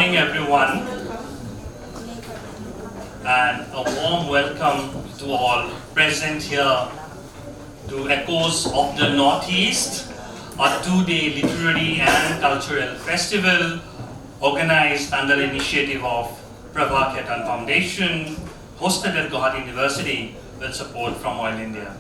morning, everyone, and a warm welcome to all present here to Echoes of the Northeast, a two-day literary and cultural festival organized under the initiative of Prabha Khaitan Foundation, hosted at Guwahati University with support from Oil India.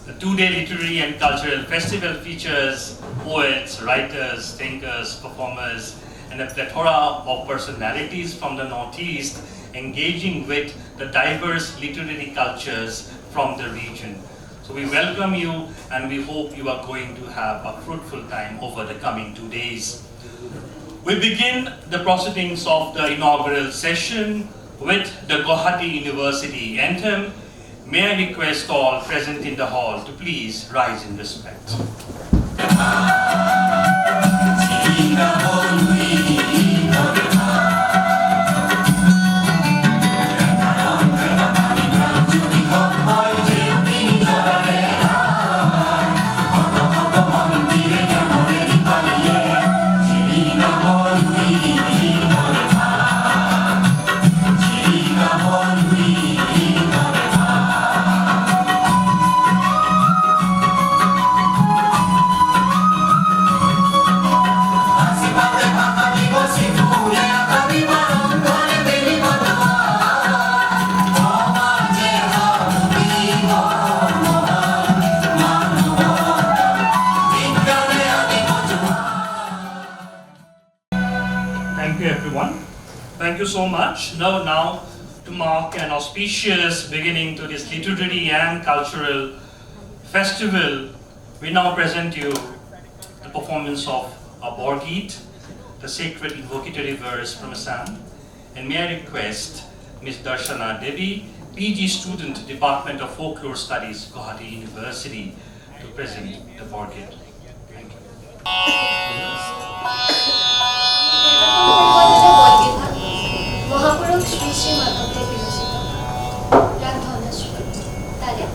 The two-day literary and cultural festival features poets, writers, thinkers, performers, and a plethora of personalities from the Northeast engaging with the diverse literary cultures from the region. So we welcome you and we hope you are going to have a fruitful time over the coming 2 days. We begin the proceedings of the inaugural session with the Guwahati University anthem. May I request all present in the hall to please rise in respect. Thank you so much. Now to mark an auspicious beginning to this literary and cultural festival, we now present you the performance of a Borgeet, the sacred invocatory verse from Assam. And may I request Ms. Darshana Devi, PG student, Department of Folklore Studies, Guwahati University, to present the Borgeet. Thank you. মহাপুরুষ শ্রী শ্রী মাধবদেব বিরচিত রাগ ধনশ্রী তালে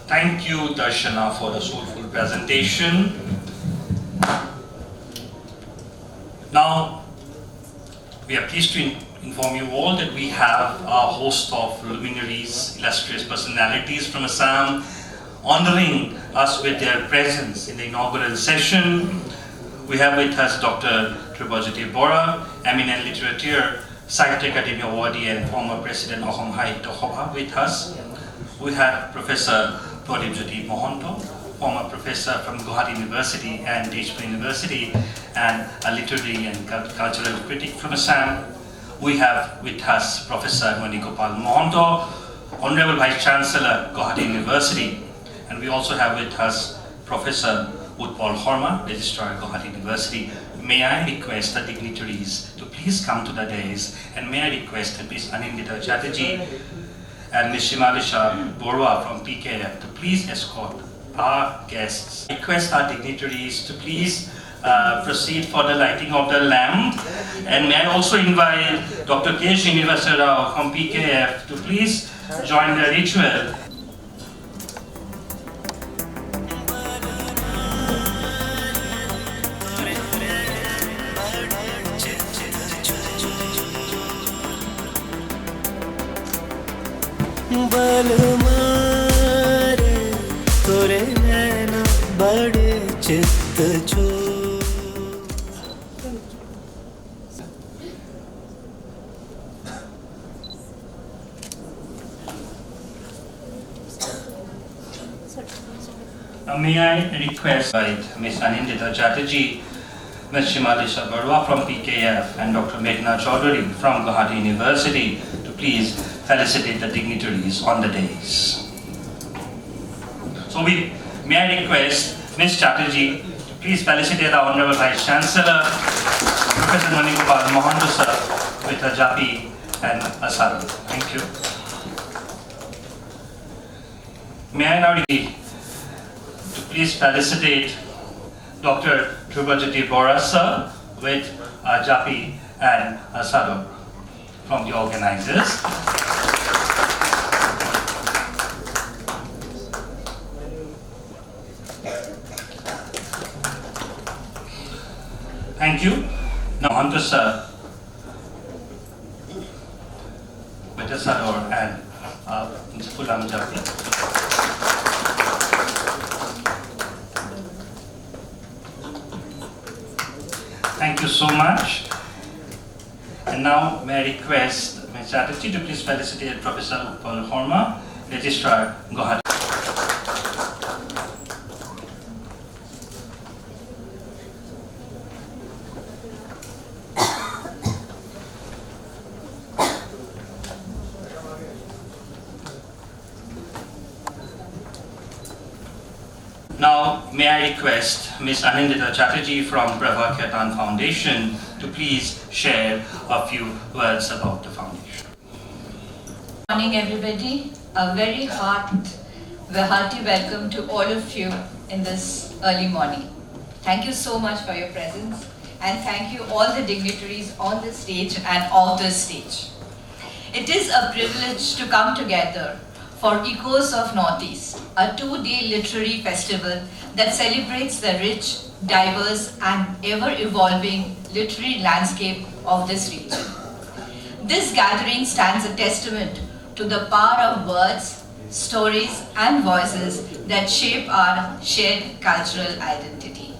Thank you, Darshana, for the soulful presentation. Now, we are pleased to inform you all that we have a host of luminaries, illustrious personalities from Assam, honoring us with their presence in the inaugural session. We have with us Dr. Dhrubajyoti Bora, eminent literature, Sahitya Academy awardee and former president of Mahanta with us. We have Professor Pradip Mahanta, former professor from Guwahati University and Deshpur University, and a literary and cultural critic from Assam. We have with us Professor Nani Gopal Mahanta, Honorable Vice Chancellor, Guwahati University, and we also have with us Professor Utpal, Registrar, Guwahati University. May I request the dignitaries to please come to the dais, and may I request Ms. Anindita Chatterjee and Ms. Bora from PKF to please escort our guests. Request our dignitaries to please proceed for the lighting of the lamp. And may I also invite Dr. K. Sreenivasarao from PKF to please join the ritual. पल मारे तोरे नैना बड़े चित्त चो May I request Ms. Anindita Chatterjee, Ms. Shimalisha Bora from PKF and Dr. Meghna Chaudhary from Guwahati University to please felicitate the dignitaries on the days. So may I request Ms. Chatterjee to please felicitate our Honorable Vice Chancellor, Professor Nani Gopal Mahanta sir, with a japi and a sarma. Thank you. May I now to please felicitate Dr. Dhrubajyoti Bora sir with a japi and a sarma from the organizers. Thank you. Now Mahanta sir with a sarma and fulam japi. Thank you so much. And now may I request Ms. Chatterjee to please felicitate Professor Utpal, Registrar, Guwahati. Now, may I request Ms. Anindita Chatterjee from Prabha Khaitan Foundation to please share a few words about the foundation. Good morning, everybody. A very hearty welcome to all of you in this early morning. Thank you so much for your presence, and thank you all the dignitaries on the stage and off the stage. It is a privilege to come together for Echoes of Northeast, a 2-day literary festival that celebrates the rich, diverse and ever-evolving literary landscape of this region. This gathering stands a testament to the power of words, stories and voices that shape our shared cultural identity.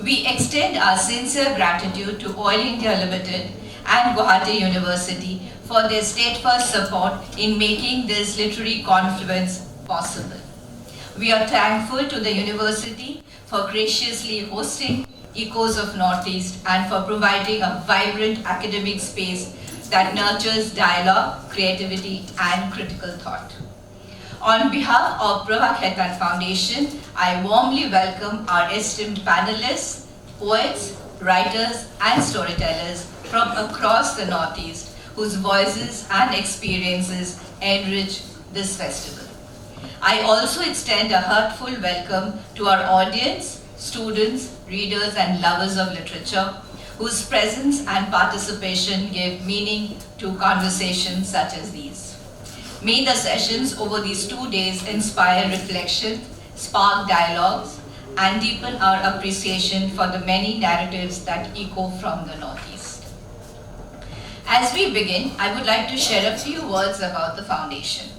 We extend our sincere gratitude to Oil India Limited and Guwahati University for their steadfast support in making this literary confluence possible. We are thankful to the university for graciously hosting Echoes of Northeast and for providing a vibrant academic space that nurtures dialogue, creativity and critical thought. On behalf of Prabha Khaitan Foundation, I warmly welcome our esteemed panelists, poets, writers and storytellers from across the Northeast whose voices and experiences enrich this festival. I also extend a heartful welcome to our audience, students, readers and lovers of literature, whose presence and participation give meaning to conversations such as these. May the sessions over these 2 days inspire reflection, spark dialogues, and deepen our appreciation for the many narratives that echo from the Northeast. As we begin, I would like to share a few words about the foundation.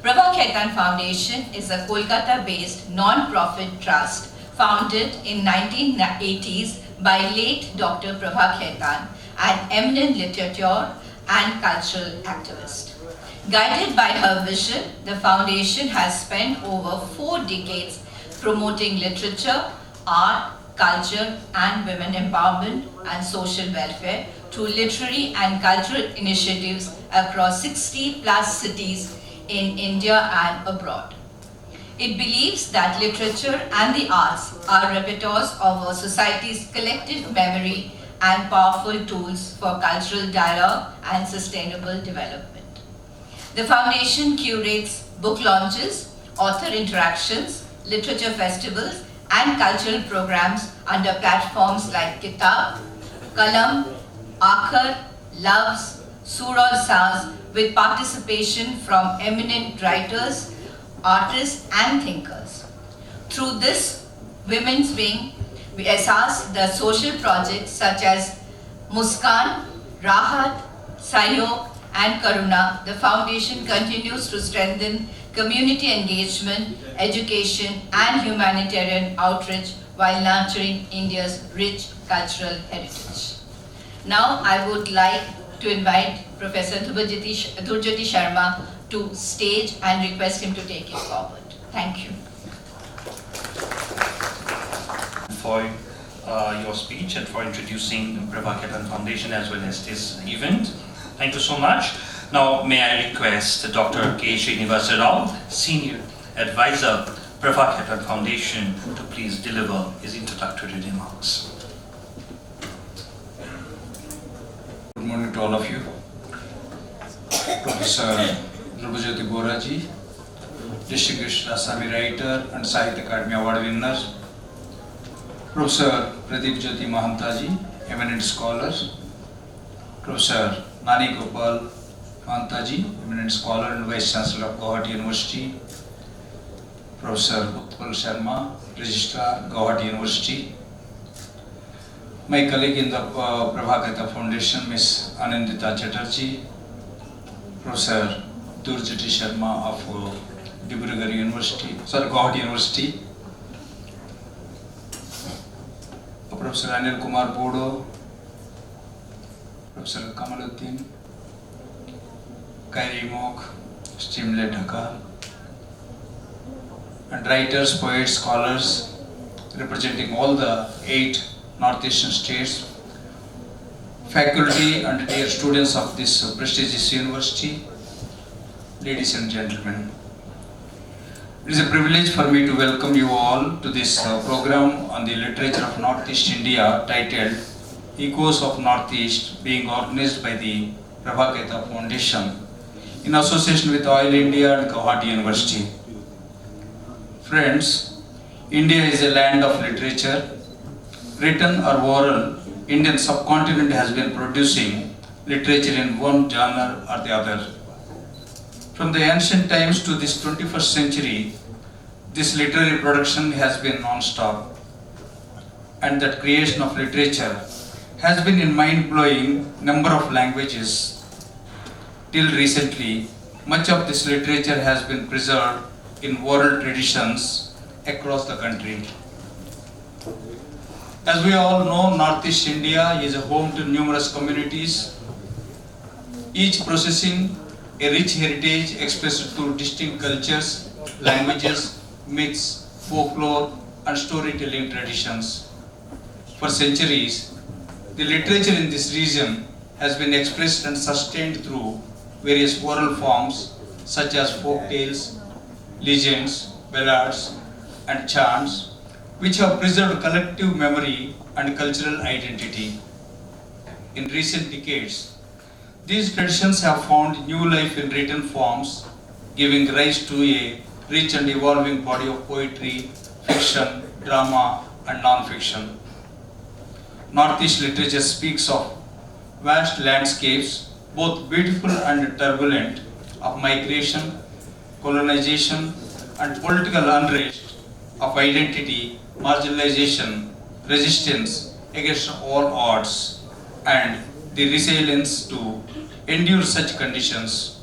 Prabha Khaitan Foundation is a Kolkata-based non-profit trust founded in 1980s by late Dr. Prabha Khaitan, an eminent literature and cultural activist. Guided by her vision, the foundation has spent over 4 decades promoting literature, art, culture and women empowerment and social welfare through literary and cultural initiatives across 60 plus cities in India and abroad. It believes that literature and the arts are repertoires of our society's collective memory and powerful tools for cultural dialogue and sustainable development. The foundation curates book launches, author interactions, literature festivals, and cultural programs under platforms like Kitab, Kalam, Akhar, Loves, Sur aur Saaz, with participation from eminent writers, artists and thinkers. Through this women's wing, we assess the social projects such as Muskan, Rahat, Sayog and Karuna, the foundation continues to strengthen community engagement, education, and humanitarian outreach while nurturing India's rich cultural heritage. Now, I would like to invite Professor Dhrubajyoti Sharma to stage and request him to take it forward. Thank you. For your speech and for introducing Prabha Khaitan Foundation as well as this event. Thank you so much. Now, may I request Dr. K. Sreenivasarao, Senior Advisor, Prabha Khaitan Foundation, to please deliver his introductory remarks. Good morning to all of you. Professor Dhrubajyoti Bora ji, distinguished Assami writer and Sahitya Akademi Award winner. Professor Pradip Jyoti Mahanta ji, eminent scholar. Professor Nani Gopal Mahanta ji, eminent scholar and Vice Chancellor of Guwahati University. Professor Utpal Sarma, Registrar, Guwahati University. My colleague in the Prabha Khaitan Foundation, Ms. Anindita Chatterjee. Professor Dhrubajyoti Sharma of Guwahati University. Professor Anil Kumar Bodo, Professor Kamaluddin, Kairi Mok, Stimle Dhaka, and writers, poets, scholars representing all the 8 northeastern states, faculty and dear students of this prestigious university, ladies and gentlemen. It is a privilege for me to welcome you all to this program on the literature of Northeast India titled Echoes of Northeast, being organized by the Prabha Khaitan Foundation in association with Oil India and Guwahati University. Friends, India is a land of literature. Written or oral, Indian subcontinent has been producing literature in one genre or the other. From the ancient times to this 21st century, this literary production has been non-stop, and that creation of literature has been in mind-blowing number of languages. Till recently, much of this literature has been preserved in oral traditions across the country. As we all know, Northeast India is a home to numerous communities, each possessing a rich heritage expressed through distinct cultures, languages, myths, folklore, and storytelling traditions. For centuries, the literature in this region has been expressed and sustained through various oral forms such as folk tales, legends, ballads, and chants, which have preserved collective memory and cultural identity. In recent decades, these traditions have found new life in written forms, giving rise to a rich and evolving body of poetry, fiction, drama, and non-fiction. Northeast literature speaks of vast landscapes, both beautiful and turbulent, of migration, colonization, and political unrest, of identity, marginalization, resistance against all odds, and the resilience to endure such conditions.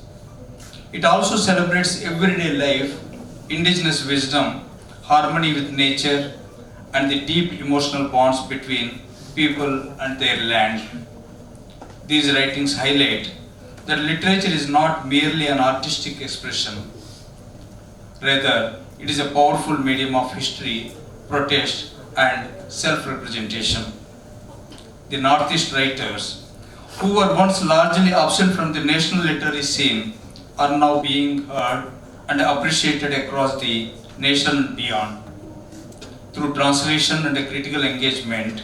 It also celebrates everyday life, indigenous wisdom, harmony with nature, and the deep emotional bonds between people and their land. These writings highlight that literature is not merely an artistic expression. Rather, it is a powerful medium of history, protest, and self-representation. The Northeast writers, who were once largely absent from the national literary scene, are now being heard and appreciated across the nation and beyond. Through translation and a critical engagement,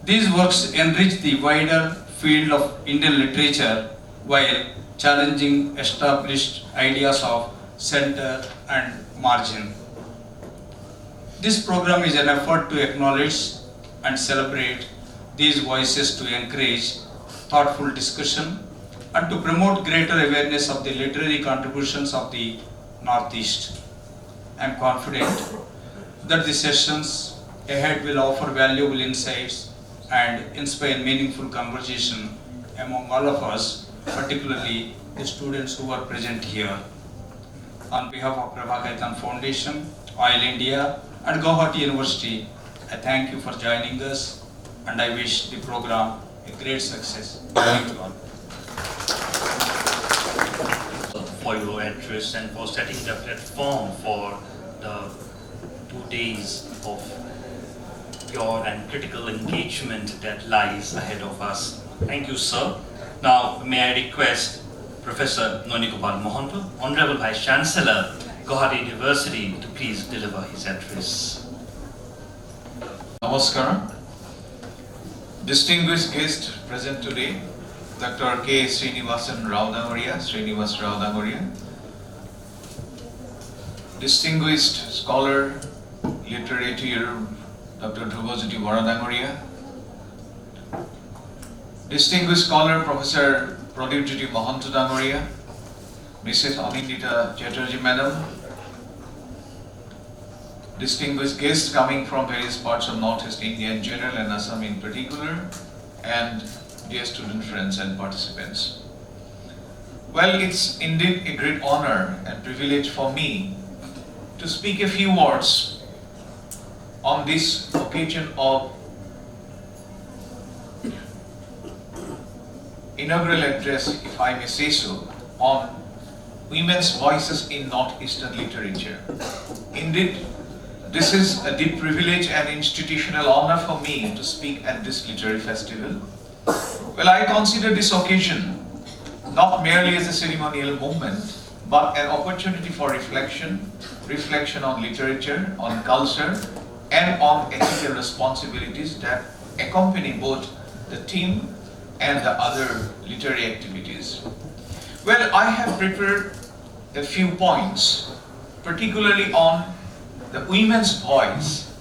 these works enrich the wider field of Indian literature while challenging established ideas of center and margin. This program is an effort to acknowledge and celebrate these voices, to encourage thoughtful discussion, and to promote greater awareness of the literary contributions of the Northeast. I am confident that the sessions ahead will offer valuable insights and inspire meaningful conversation among all of us particularly the students who are present here. On behalf of Prabha Khaitan Foundation, Oil India and Guwahati University, I thank you for joining us and I wish the program a great success. Thank you all. For your address and for setting the platform for the 2 days of pure and critical engagement that lies ahead of us. Thank you, sir. Now, may I request Professor Nani Mahanta, Honorable Vice Chancellor, Guwahati University, to please deliver his address. Namaskaram. Distinguished guest present today, Dr. K. Sreenivasarao, distinguished scholar, literature, Dr. Dhrubajyoti Bora, distinguished scholar, Professor Pradip Mahanta, Mrs. Anindita Chatterjee, Madam, distinguished guests coming from various parts of Northeast India in general and Assam in particular, and dear student friends and participants. Well, it's indeed a great honor and privilege for me to speak a few words on this occasion of inaugural address, if I may say so, on women's voices in Northeastern literature. Indeed, this is a deep privilege and institutional honor for me to speak at this literary festival. Well, I consider this occasion not merely as a ceremonial moment, but an opportunity for reflection on literature, on culture, and on ethical responsibilities that accompany both the theme and the other literary activities. Well, I have prepared a few points, particularly on the women's voice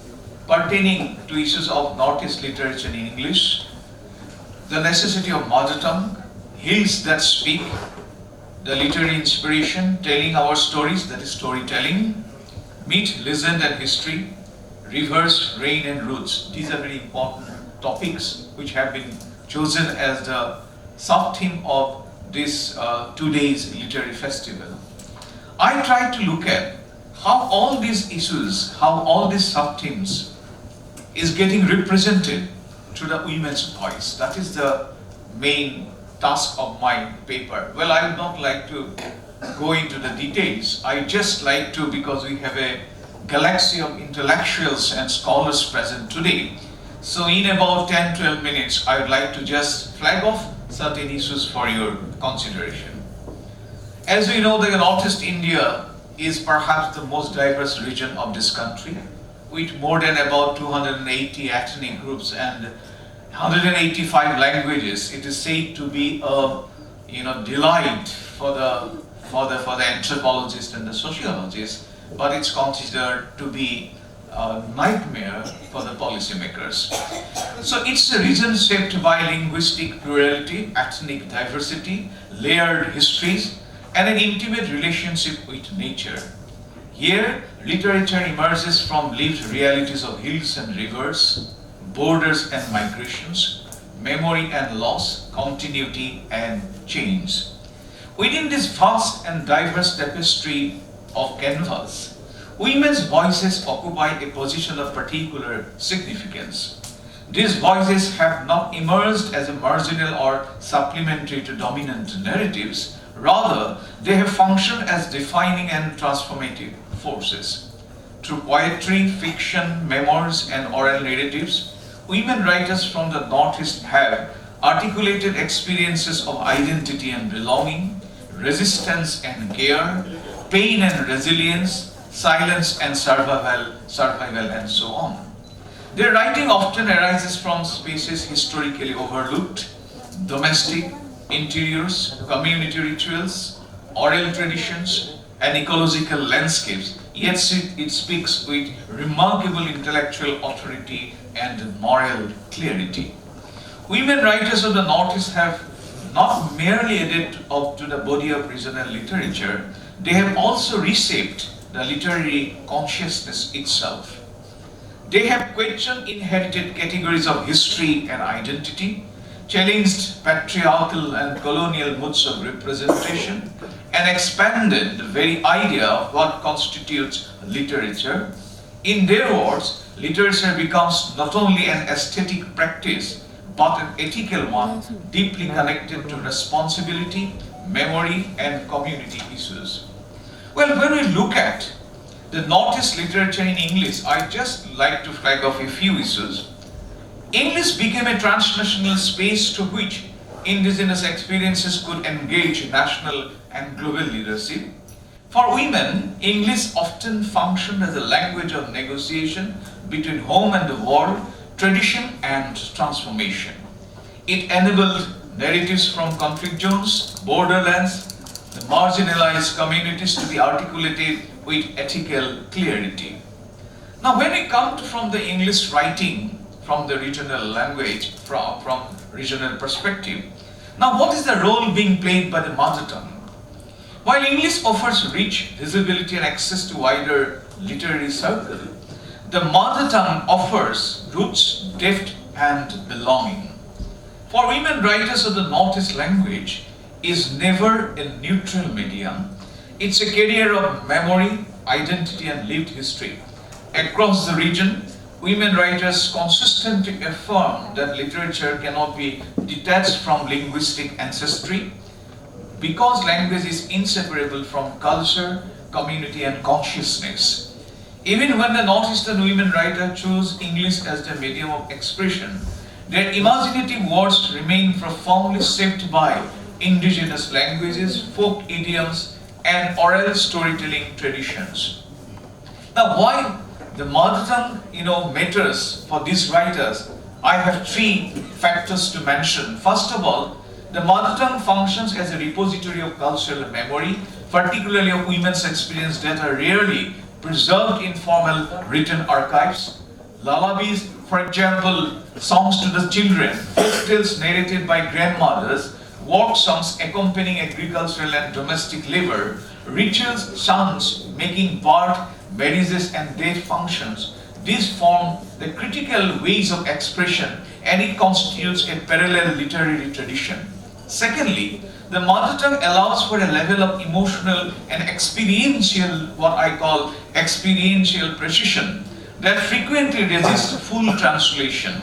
pertaining to issues of Northeast literature in English, the necessity of mother tongue, hills that speak, the literary inspiration, telling our stories, that is storytelling, myth, legend and history, rivers, rain and roots. These are very important topics which have been chosen as the sub-theme of this 2 days literary festival. I try to look at how all these issues, how all these sub-themes is getting represented through the women's voice. That is the main task of my paper. Well, I would not like to go into the details. I just like to, because we have a galaxy of intellectuals and scholars present today. So in about 10-12 minutes, I would like to just flag off certain issues for your consideration. As we know, the Northeast India is perhaps the most diverse region of this country, with more than about 280 ethnic groups and 185 languages. It is said to be a delight for the anthropologists and the sociologists, but it's considered to be a nightmare for the policymakers. So it's a region shaped by linguistic plurality, ethnic diversity, layered histories, and an intimate relationship with nature. Here, literature emerges from lived realities of hills and rivers, borders and migrations, memory and loss, continuity and change. Within this vast and diverse tapestry of canvas, women's voices occupy a position of particular significance. These voices have not emerged as a marginal or supplementary to dominant narratives. Rather, they have functioned as defining and transformative forces. Through poetry, fiction, memoirs, and oral narratives, women writers from the Northeast have articulated experiences of identity and belonging, resistance and care, pain and resilience, silence and survival, and so on. Their writing often arises from spaces historically overlooked, domestic, interiors, community rituals, oral traditions, and ecological landscapes, yet it speaks with remarkable intellectual authority and moral clarity. Women writers of the Northeast have not merely added to the body of regional literature, they have also reshaped the literary consciousness itself. They have questioned inherited categories of history and identity. challenged patriarchal and colonial modes of representation, and expanded the very idea of what constitutes literature. In their words, literature becomes not only an aesthetic practice, but an ethical one, deeply connected to responsibility, memory, and community issues. Well, when we look at the Northeast literature in English, I just like to flag off a few issues. English became a transnational space to which indigenous experiences could engage national and global leadership. For women, English often functioned as a language of negotiation between home and the world, tradition and transformation. It enabled narratives from conflict zones, borderlands, the marginalized communities to be articulated with ethical clarity. Now, when we come from the English writing, from the regional language, from regional perspective, now what is the role being played by the mother tongue? While English offers rich visibility and access to wider literary circle, the mother tongue offers roots, depth, and belonging. For women writers of the Northeast, language is never a neutral medium. It's a carrier of memory, identity, and lived history. Across the region, women writers consistently affirm that literature cannot be detached from linguistic ancestry because language is inseparable from culture, community, and consciousness. Even when the Northeastern women writers choose English as their medium of expression, their imaginative words remain profoundly shaped by indigenous languages, folk idioms, and oral storytelling traditions. Now, why the mother tongue, matters for these writers? I have three factors to mention. First of all, the mother tongue functions as a repository of cultural memory, particularly of women's experience that are rarely preserved in formal written archives. Lullabies, for example, songs to the children, folk tales narrated by grandmothers, work songs accompanying agricultural and domestic labor, rituals, songs making birth, marriages, and death functions. These form the critical ways of expression, and it constitutes a parallel literary tradition. Secondly, the mother tongue allows for a level of emotional and experiential, what I call experiential precision, that frequently resists full translation.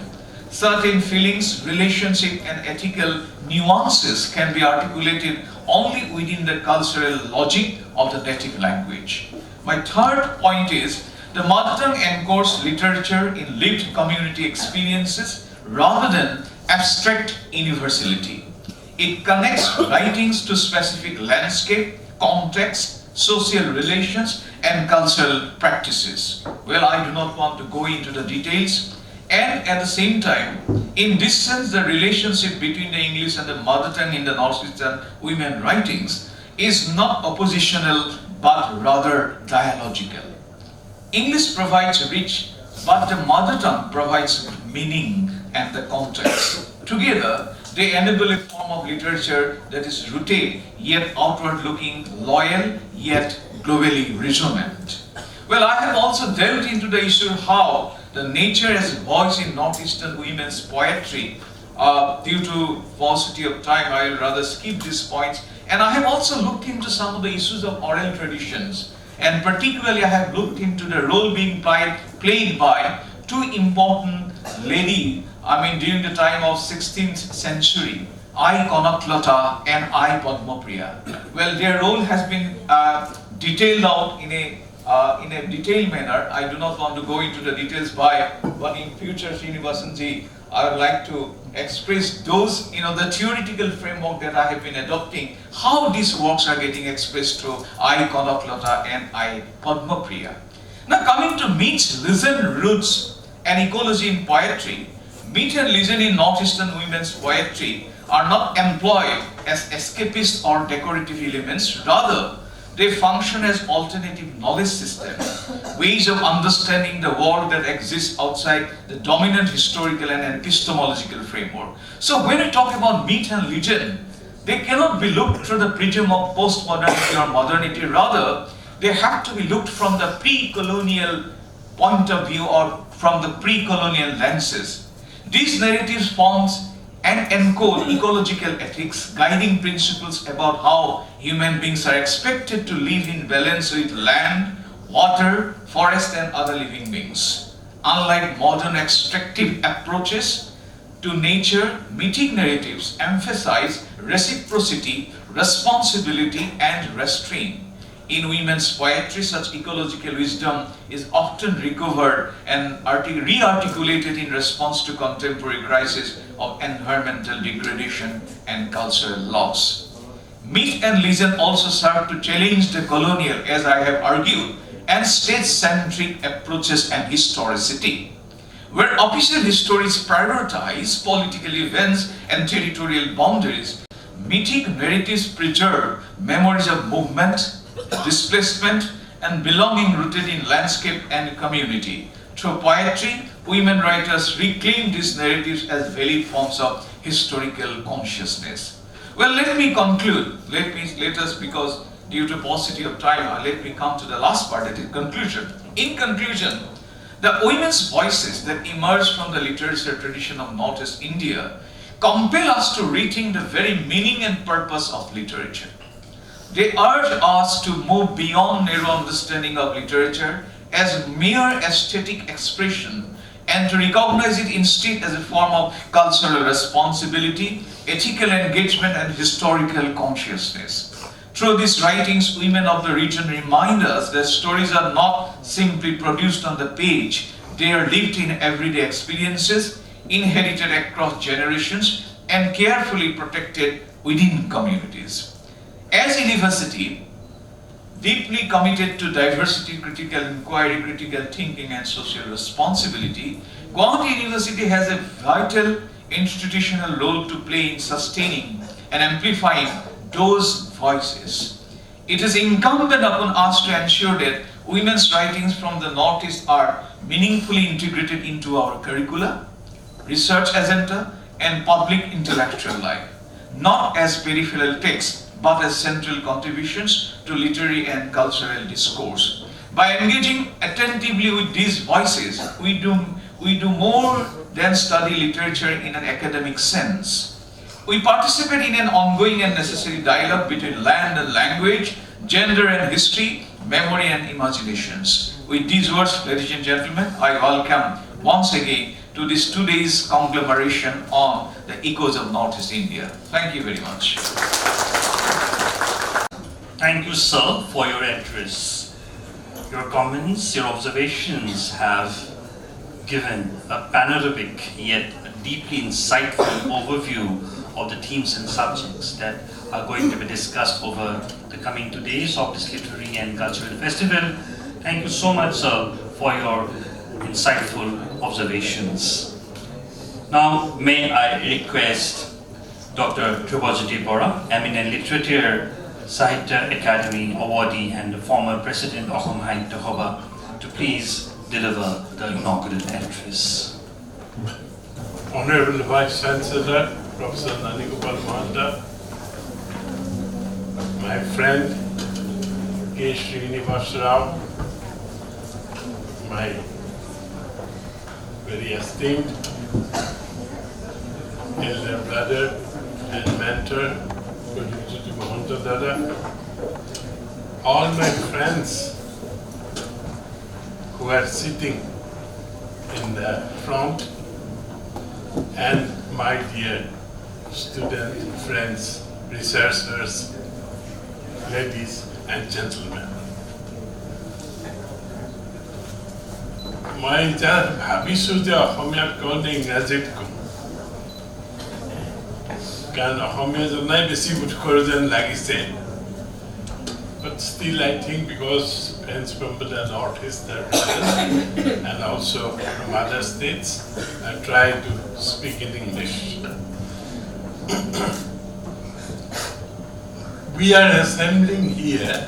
Certain feelings, relationship, and ethical nuances can be articulated only within the cultural logic of the native language. My third point is, the mother tongue anchors literature in lived community experiences rather than abstract universality. It connects writings to specific landscape, context, social relations, and cultural practices. Well, I do not want to go into the details. And at the same time, in this sense, the relationship between the English and the mother tongue in the Northeastern women writings is not oppositional, but rather dialogical. English provides rich, but the mother tongue provides meaning and the context. Together, they enable a form of literature that is rooted, yet outward-looking, loyal, yet globally resonant. Well, I have also delved into the issue of how the nature as voice in Northeastern women's poetry. Due to paucity of time, I will rather skip these points. And I have also looked into some of the issues of oral traditions. And particularly, I have looked into the role being played by two important ladies, during the time of 16th century, I Konaklata and I Padmapriya. Well, their role has been detailed out in a detailed manner. I do not want to go into the details but in future, Sreenivasarao, I would like to express those, the theoretical framework that I have been adopting, how these works are getting expressed through I Konaklata and I Padmapriya. Now, coming to myths, legend, roots, and ecology in poetry, myth and legend in Northeastern women's poetry are not employed as escapist or decorative elements. Rather, they function as alternative knowledge systems, ways of understanding the world that exists outside the dominant historical and epistemological framework. So when we talk about myth and legend, they cannot be looked through the prism of postmodernity or modernity. Rather, they have to be looked from the pre-colonial point of view or from the pre-colonial lenses. These narratives form and encode ecological ethics, guiding principles about how human beings are expected to live in balance with land, water, forest and other living beings. Unlike modern extractive approaches to nature, mythic narratives emphasize reciprocity, responsibility and restraint. In women's poetry, such ecological wisdom is often recovered and re-articulated in response to contemporary crises of environmental degradation and cultural loss. Myth and legend also serve to challenge the colonial, as I have argued, and state-centric approaches and historicity. Where official histories prioritize political events and territorial boundaries, mythic narratives preserve memories of movement, displacement, and belonging rooted in landscape and community. Through poetry, women writers reclaim these narratives as valid forms of historical consciousness. Well, let me conclude. Let us, because due to paucity of time, let me come to the last part, that is conclusion. In conclusion, the women's voices that emerge from the literature tradition of Northeast India compel us to rethink the very meaning and purpose of literature. They urge us to move beyond narrow understanding of literature as mere aesthetic expression and to recognize it instead as a form of cultural responsibility, ethical engagement and historical consciousness. Through these writings, women of the region remind us that stories are not simply produced on the page, they are lived in everyday experiences, inherited across generations and carefully protected within communities. As a university, deeply committed to diversity, critical inquiry, critical thinking and social responsibility, Guwahati University has a vital institutional role to play in sustaining and amplifying those voices. It is incumbent upon us to ensure that women's writings from the Northeast are meaningfully integrated into our curricula, research agenda and public intellectual life, not as peripheral texts, but as central contributions to literary and cultural discourse. By engaging attentively with these voices, we do more than study literature in an academic sense. We participate in an ongoing and necessary dialogue between land and language, gender and history, memory and imaginations. With these words, ladies and gentlemen, I welcome once again to this 2 days conglomeration on the echoes of Northeast India. Thank you very much. Thank you, sir, for your address. Your comments, your observations have given a panoramic yet deeply insightful overview of the themes and subjects that are going to be discussed over the coming 2 days of this literary and cultural festival. Thank you so much, sir, for your insightful observations. Now, may I request Dr. Dhrubajyoti Bora, eminent literature Sahitya Academy awardee and the former president of Mahanta, to please deliver the inaugural address. Honorable Vice Chancellor, Professor Nani Gopal Mahanta, my friend K. Sreenivasarao, my very esteemed elder brother and mentor, Mahanta Dada, all my friends who are sitting in the front, and my dear student friends, researchers, ladies and gentlemen. মই এতিয়া ভাবিছোঁ যে অসমীয়াত কওঁ নে ইংৰাজীত কওঁ, কাৰণ অসমীয়া জনাই বেছি উৎকৰ যেন লাগিছে. But still I think because friends from the Northeast are present and also from other states, I try to speak in English. We are assembling here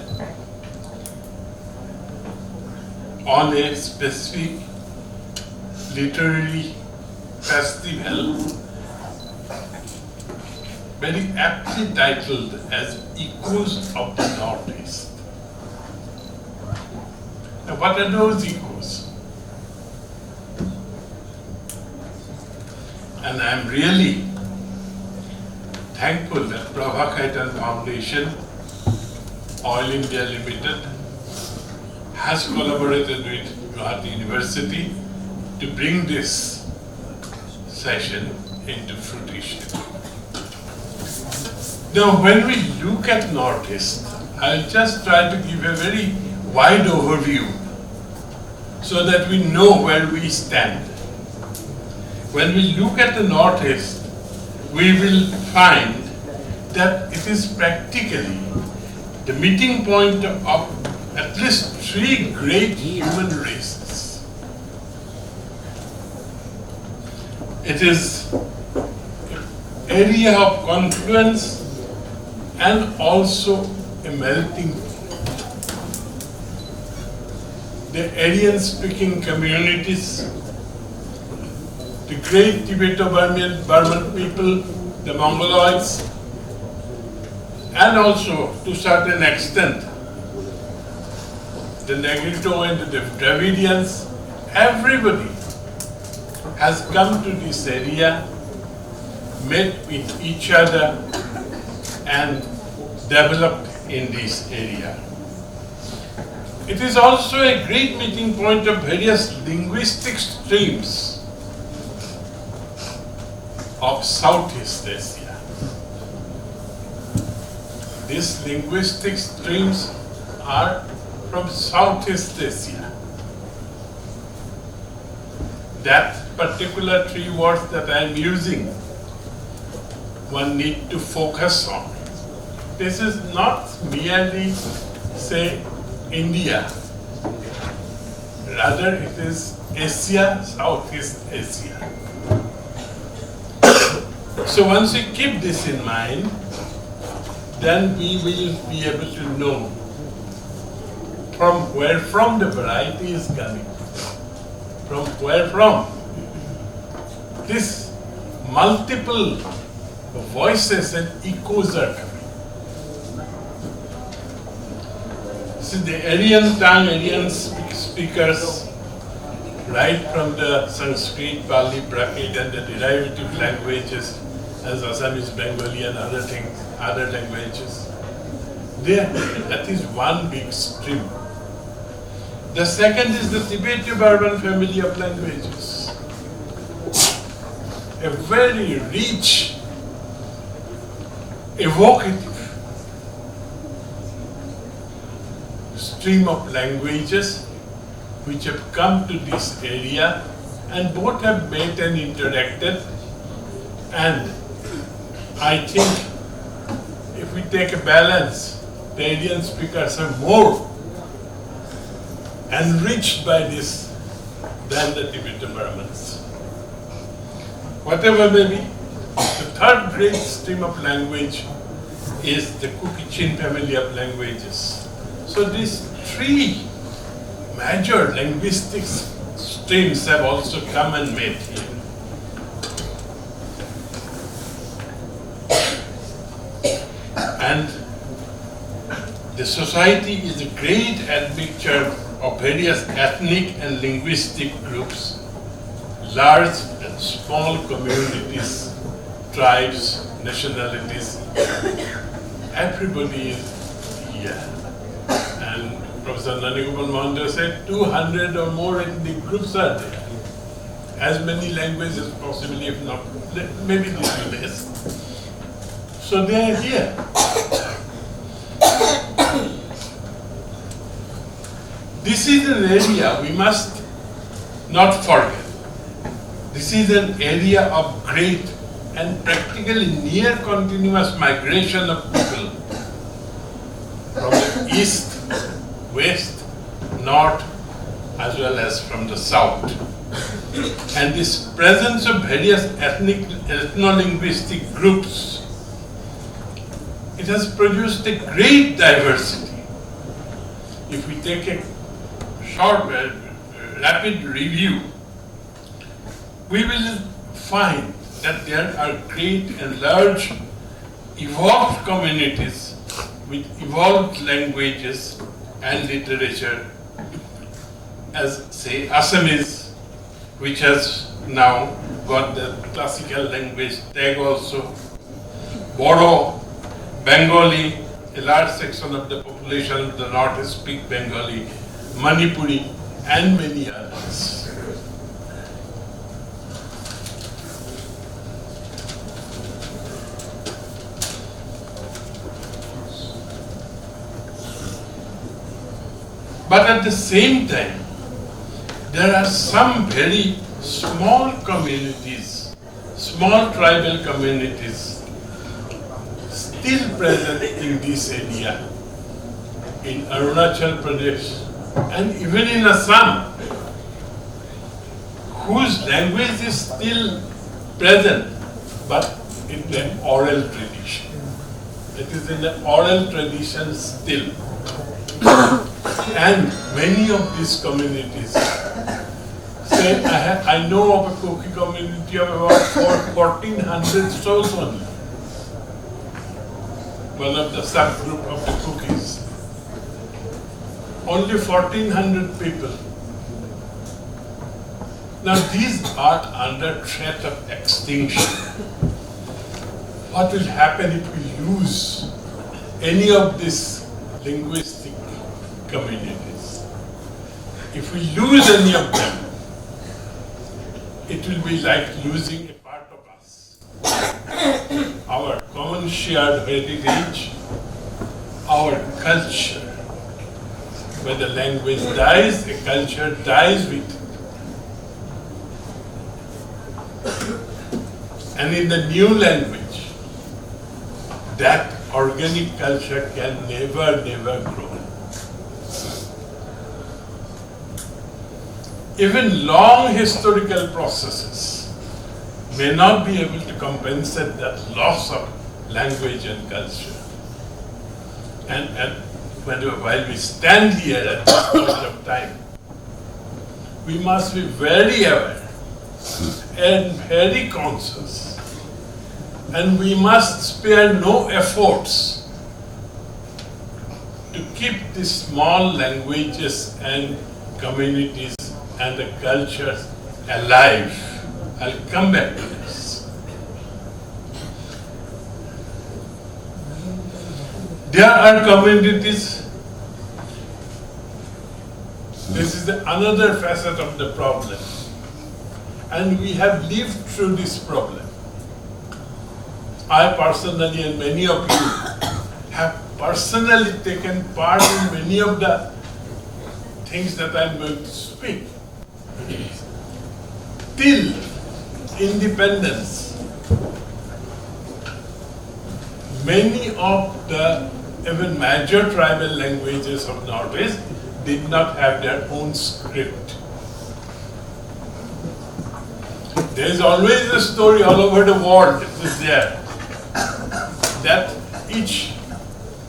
on a specific literary festival very aptly titled as Echoes of the Northeast. Now, what are those echoes? And I'm really thankful that Prabha Khaitan Foundation, Oil India Limited, has collaborated with Guwahati University to bring this session into fruition. Now, when we look at Northeast, I'll just try to give a very wide overview so that we know where we stand. When we look at the Northeast, we will find that it is practically the meeting point of at least three great human races. It is an area of confluence and also a melting pot. The Aryan-speaking communities, the great Tibeto-Burman people, the Mongoloids, and also to a certain extent the Negrito and the Dravidians, everybody has come to this area, met with each other and developed in this area. It is also a great meeting point of various linguistic streams of Southeast Asia. These linguistic streams are from Southeast Asia. That particular three words that I am using, one need to focus on. This is not merely, say, India. Rather, it is Asia, Southeast Asia. So once we keep this in mind, then we will be able to know from where the variety is coming. From where from? This multiple voices and echoes are coming. See, the Aryan tongue, Aryan speakers, right from the Sanskrit, Pali, Prakrit, and the derivative languages, as Assamese, Bengali, and other things, other languages. That is one big stream. The second is the Tibeto-Burman family of languages. A very rich, evocative stream of languages which have come to this area, and both have met and interacted. And I think if we take a balance, the Aryan speakers are more enriched by this than the Tibeto-Burmans. Whatever may be, the third great stream of language is the Kukichin family of languages. So these three major linguistic streams have also come and met here. And the society is a great admixture of various ethnic and linguistic groups, large and small communities, tribes, nationalities. Everybody is here. And Professor Nani Mahanta said 200 or more ethnic groups are there. As many languages possibly, if not, maybe little less. So they are here. This is an area we must not forget. This is an area of great and practically near continuous migration of people from the east, west, north, as well as from the south. And this presence of various ethnic, ethno-linguistic groups, it has produced a great diversity. If we take a short, rapid review, we will find that there are great and large evolved communities with evolved languages and literature, as say Assamese, which has now got the classical language tag also, Bora, Bengali, a large section of the population of the northeast speak Bengali, Manipuri, and many others. But at the same time, there are some very small communities, small tribal communities still present in this area, in Arunachal Pradesh and even in Assam, whose language is still present, but in the oral tradition. It is in the oral tradition still. And many of these communities say, I know of a Koki community of about 1,400 souls only. One of the subgroup of the Kokis. Only 1,400 people. Now these are under threat of extinction. What will happen if we lose any of these linguistic communities? If we lose any of them, it will be like losing a part of us. Our common shared heritage, our culture. When the language dies, a culture dies with it. And in the new language, that organic culture can never grow. Even long historical processes may not be able to compensate that loss of language and culture. And while we stand here at this point of time, we must be very aware and very conscious, and we must spare no efforts to keep these small languages and communities and the cultures alive. I'll come back to this. There are communities. This is another facet of the problem. And we have lived through this problem. I personally and many of you have personally taken part in many of the things that I'm going to speak. Till independence, many of the even major tribal languages of Northeast did not have their own script. There is always a story all over the world, it is there, that each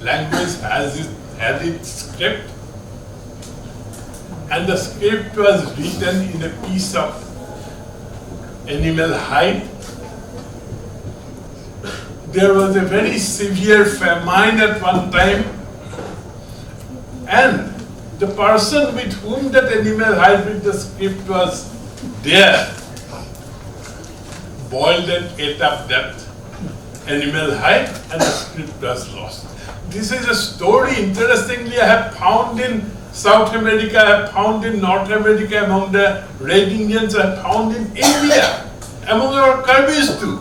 language had its script, and the script was written in a piece of animal hide. There was a very severe famine at one time, and the person with whom that animal hide with the script was there boiled and ate up that animal hide, and the script was lost. This is a story, interestingly, I have found in South America, I have found in North America among the Red Indians, I have found in India, among our Kirbis too.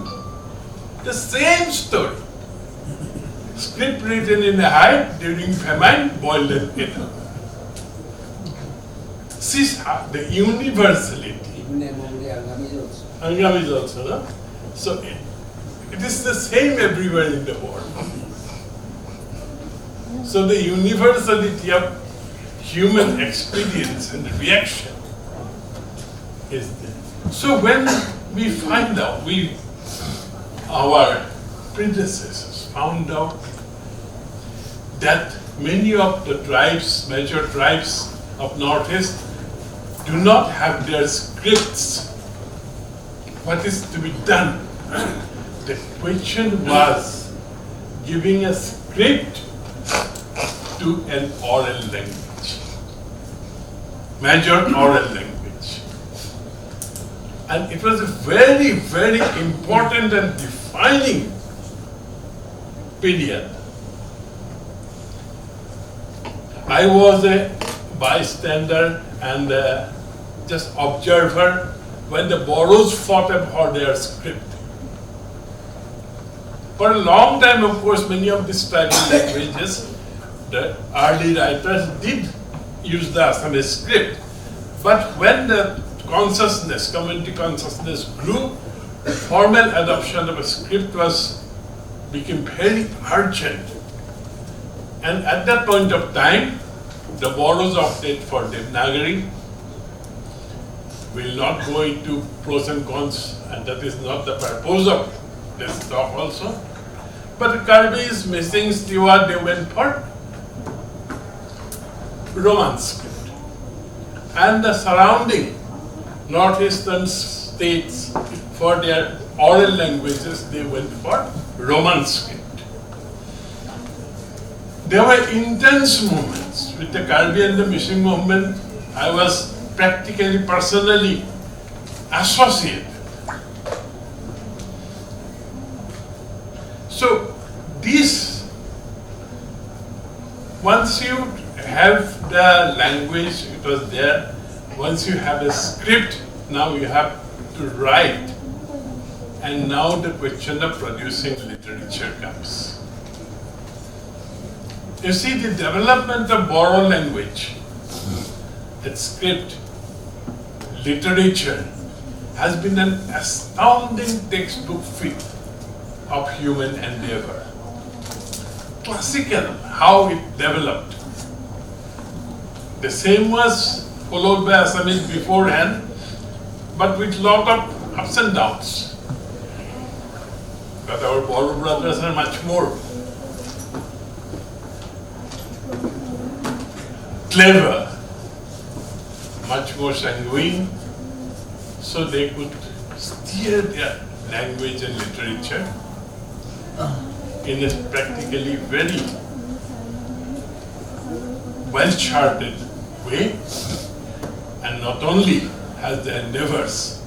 The same story. Script written in a hide during famine, boiled and eaten. See the universality. Angam is also, no? So it is the same everywhere in the world. So the universality of human experience and reaction is there. So when we find out, our predecessors found out that many of the tribes, major tribes of Northeast, do not have their scripts. What is to be done? The question was giving a script to an oral language, major oral language. And it was a very, very important and defining period. I was a bystander and just observer when the Boros fought for their script. For a long time, of course, many of these tribal languages, the early writers did use the Assamese script. But when the consciousness, community consciousness grew, formal adoption of a script became very urgent. And at that point of time, the Boros opted for Devanagari. We'll not go into pros and cons, and that is not the purpose of this talk also. But Karbi's missing Stiwa, they went for Roman script. And the surrounding northeastern states, for their oral languages, they went for Roman script. There were intense movements with the Karbi and the mission movement. I was practically, personally associated. So this, once you have the language, it was there. Once you have a script, now you have to write. And now the question of producing literature comes. You see, the development of Bora language, its script, literature, has been an astounding textbook feat of human endeavor. Classical, how it developed. The same was followed by Assamese beforehand, but with lot of ups and downs. But our Bora brothers are much more clever, much more sanguine, so they could steer their language and literature in a practically very well-charted way. And not only has the endeavors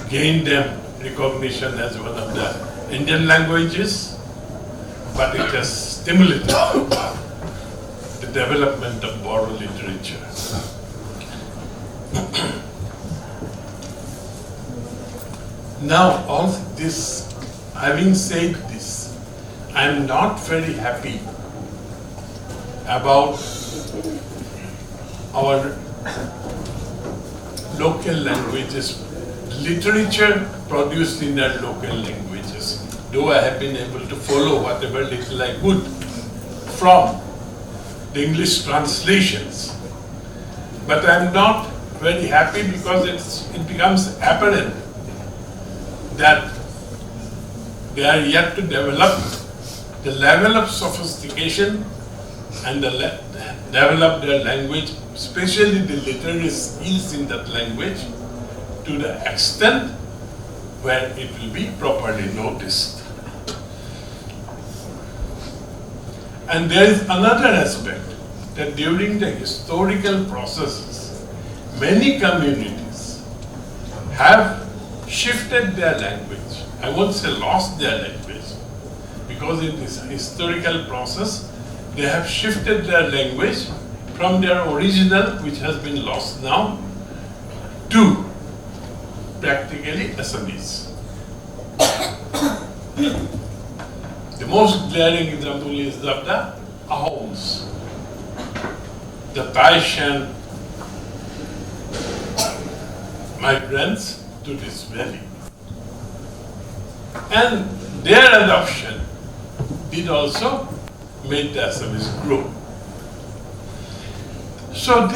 gained them recognition as one of the Indian languages, but it has stimulated the development of Bora literature. Now, all this, having said this, I am not very happy about our local languages, literature produced in our local languages. Though I have been able to follow whatever little I could from the English translations, but I am not very happy because it becomes apparent that they are yet to develop the level of sophistication and develop their language, especially the literary skills in that language, to the extent where it will be properly noticed. And there is another aspect, that during the historical processes, many communities have shifted their language. I won't say lost their language, because in this historical process, they have shifted their language from their original, which has been lost now, to practically Assamese. The most glaring example is of the Ahoms, the Taishan migrants to this valley. And their adoption did also make the Assamese grow. So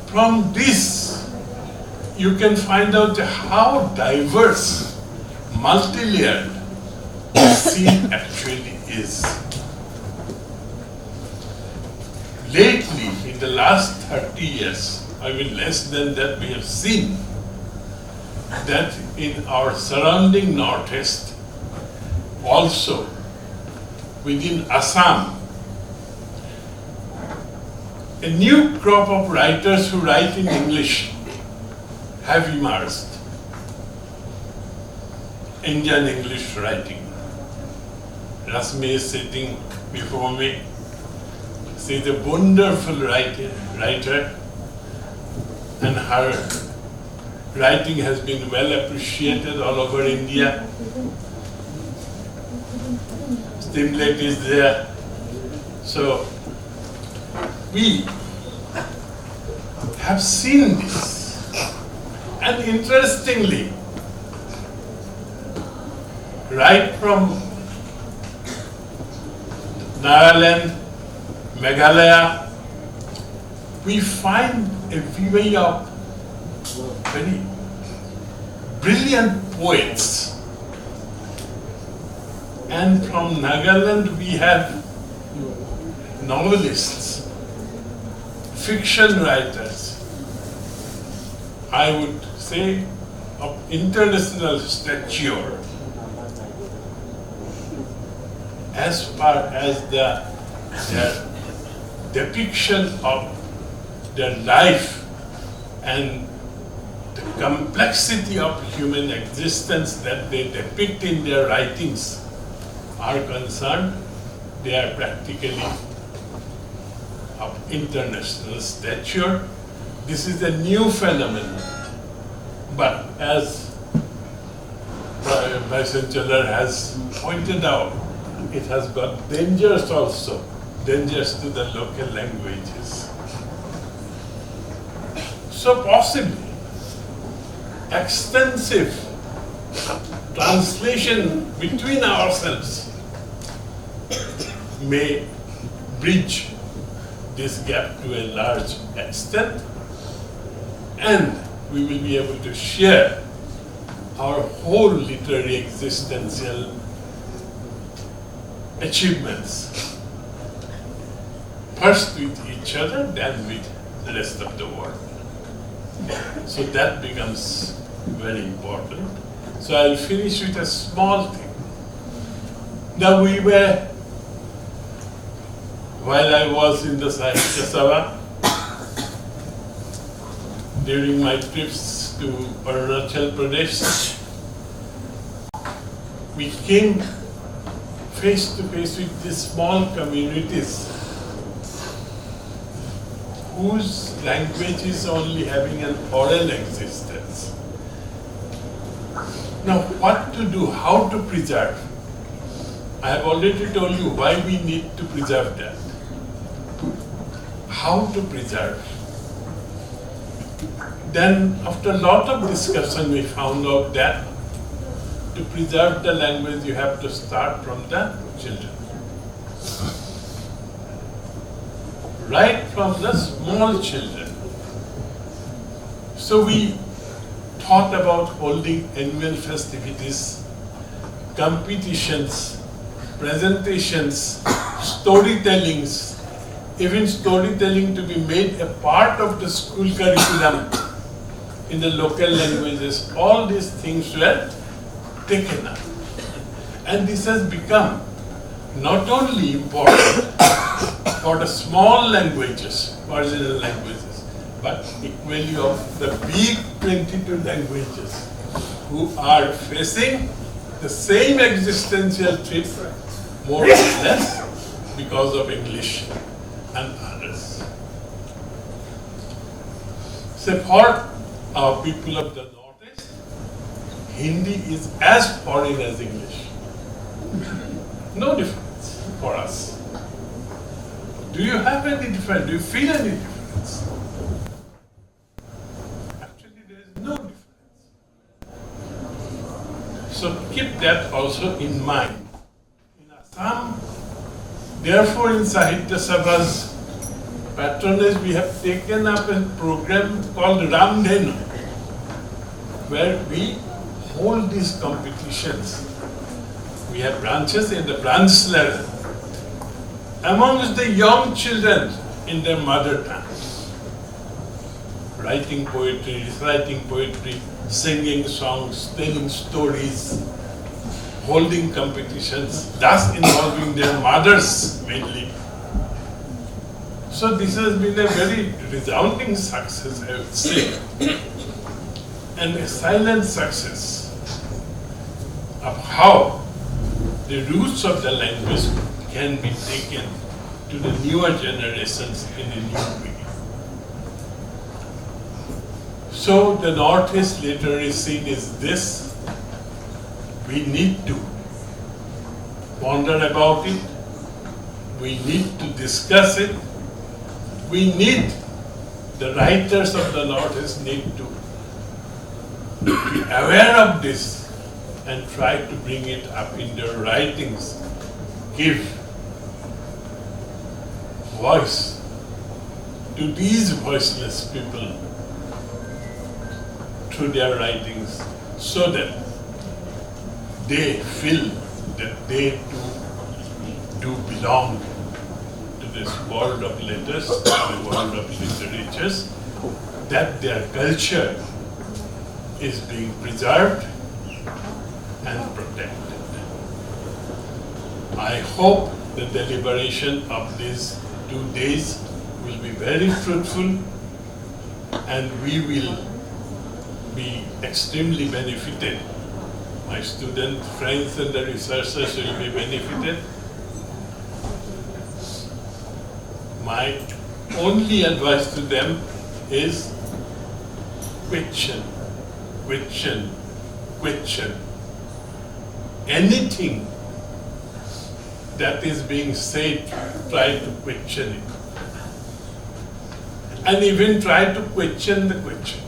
from this, you can find out how diverse, multi-layered the scene actually is. Lately, in the last 30 years, I mean less than that, we have seen that in our surrounding northeast, also within Assam, a new crop of writers who write in English have emerged. Indian English writing. Rasmi is sitting before me. She is a wonderful writer, and her writing has been well appreciated all over India. Stimulate is there. So we have seen this, and interestingly, right from Nagaland, Meghalaya, we find a viewing of very brilliant poets. And from Nagaland we have novelists, fiction writers, I would say of international stature. As far as their depiction of their life and the complexity of human existence that they depict in their writings are concerned, they are practically of international stature. This is a new phenomenon, but as my Chancellor has pointed out, it has got dangers also, dangers to the local languages. So possibly, extensive translation between ourselves may bridge this gap to a large extent, and we will be able to share our whole literary existential achievements, first with each other, then with the rest of the world. So that becomes very important. So I'll finish with a small thing. Now while I was in the Sahitya Sabha, during my trips to Arunachal Pradesh, we came face to face with these small communities whose language is only having an oral existence. Now, what to do, how to preserve? I have already told you why we need to preserve that. How to preserve? Then, after a lot of discussion, we found out that to preserve the language, you have to start from the children. Right from the small children. So we thought about holding annual festivities, competitions, presentations, storytellings, even storytelling to be made a part of the school curriculum in the local languages. All these things were taken up. And this has become not only important for the small languages, marginal languages, but equally of the big 22 languages who are facing the same existential threat, more or less, because of English and others. So for our people of the Northeast, Hindi is as foreign as English. No difference for us. Do you have any difference? Do you feel any difference? Actually, there is no difference. So keep that also in mind. In Assam, therefore in Sahitya Sabha's patronage, we have taken up a program called Ramdhenu, where we hold these competitions. We have branches in the branch level amongst the young children in their mother tongue. Writing poetry, reciting poetry, singing songs, telling stories, holding competitions, thus involving their mothers mainly. So this has been a very resounding success, I would say, and a silent success of how the roots of the language can be taken to the newer generations in a new way. So the Northeast literary scene is this. We need to ponder about it. We need to discuss it. We need, the writers of the Northeast need to be aware of this and try to bring it up in their writings. Give voice to these voiceless people through their writings so that they feel that they do belong to this world of letters, the world of literatures, that their culture is being preserved and protected. I hope the deliberation of these 2 days will be very fruitful and we will be extremely benefited. My student friends and the researchers will be benefited. My only advice to them is question. Anything that is being said, try to question it. And even try to question the question.